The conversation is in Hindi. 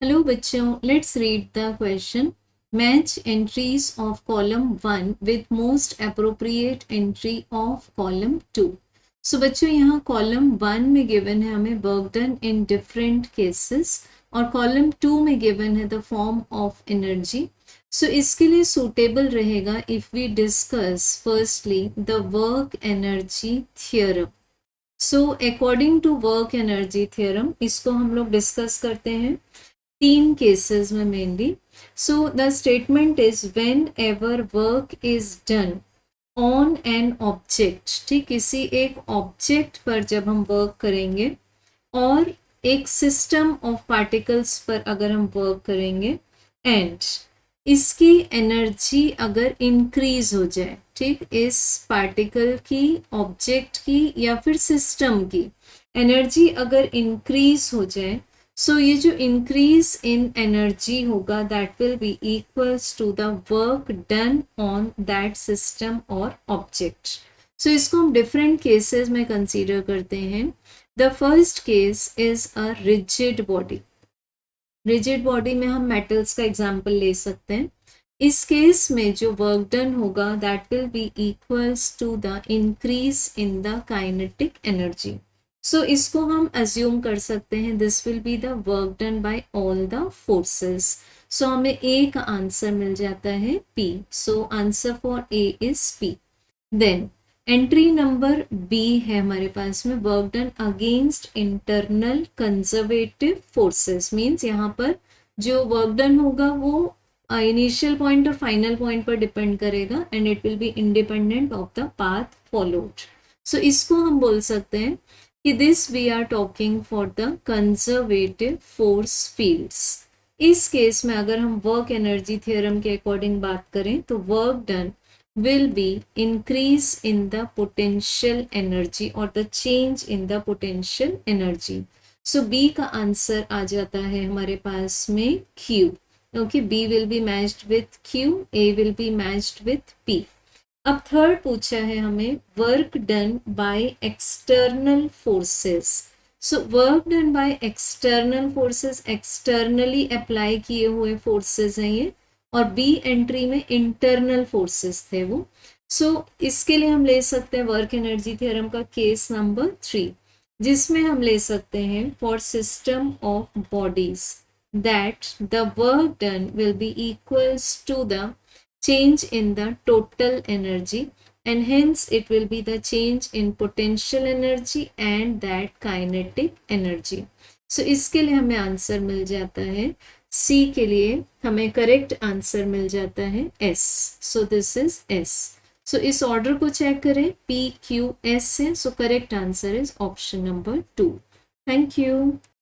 हेलो बच्चों, let's read the question. Match entries of column 1 with most appropriate entry of column 2। So बच्चों, यहाँ कॉलम 1 में गिवन है हमें work done in different cases, और कॉलम 2 में गिवन है the form of energy. So इसके लिए सूटेबल रहेगा if we discuss firstly the work energy theorem. So according to work energy theorem इसको हम लोग डिस्कस करते हैं तीन केसेस में mainly. So the statement is when ever work is done on an object, ठीक, किसी एक ऑब्जेक्ट पर जब हम वर्क करेंगे और एक सिस्टम ऑफ पार्टिकल्स पर अगर हम वर्क करेंगे एंड इसकी एनर्जी अगर इंक्रीज हो जाए, ठीक, इस पार्टिकल की, ऑब्जेक्ट की या फिर सिस्टम की एनर्जी अगर इंक्रीज हो जाए, सो ये जो इंक्रीज इन एनर्जी होगा that will be equals to the work done on that system और ऑब्जेक्ट। सो इसको हम डिफरेंट केसेस में कंसीडर करते हैं। The first case is a rigid body. Rigid body में हम मेटल्स का एग्जाम्पल ले सकते हैं। इस केस में जो वर्क डन होगा that will be equals to the increase in the kinetic energy. So इसको हम अज्यूम कर सकते हैं this will be the work done by all the forces. So हमें ए का आंसर मिल जाता है P. So answer for A is P. Then entry number B है हमारे पास में work done against internal conservative forces. Means यहाँ पर जो वर्क डन होगा वो इनिशियल पॉइंट और फाइनल पॉइंट पर डिपेंड करेगा and it will be independent of the path followed. So इसको हम बोल सकते हैं कि this we are talking for the conservative force fields. इस केस में अगर हम वर्क एनर्जी थ्योरम के अकॉर्डिंग बात करें तो work done will be increase in the potential energy or the change in the potential energy. So B का आंसर आ जाता है हमारे पास में Q. Okay, B will be matched with Q, A will be matched with P. अब थर्ड पूछा है हमें work done by external forces. So work done by external forces, externally apply किए हुए फोर्सेस हैं ये, और बी एंट्री में इंटरनल फोर्सेस थे वो। सो इसके लिए हम ले सकते हैं वर्क एनर्जी थ्योरम का केस नंबर 3, जिसमें हम ले सकते हैं for system of bodies that the work done will be equals to the change in the total energy and hence it will be the change in potential energy and that kinetic energy. So इसके लिए हमें आंसर मिल जाता है सी के लिए हमें करेक्ट आंसर मिल जाता है S. So this is S. So इस ऑर्डर को चेक करें, पी क्यू एस है, so correct answer is option number 2। Thank you.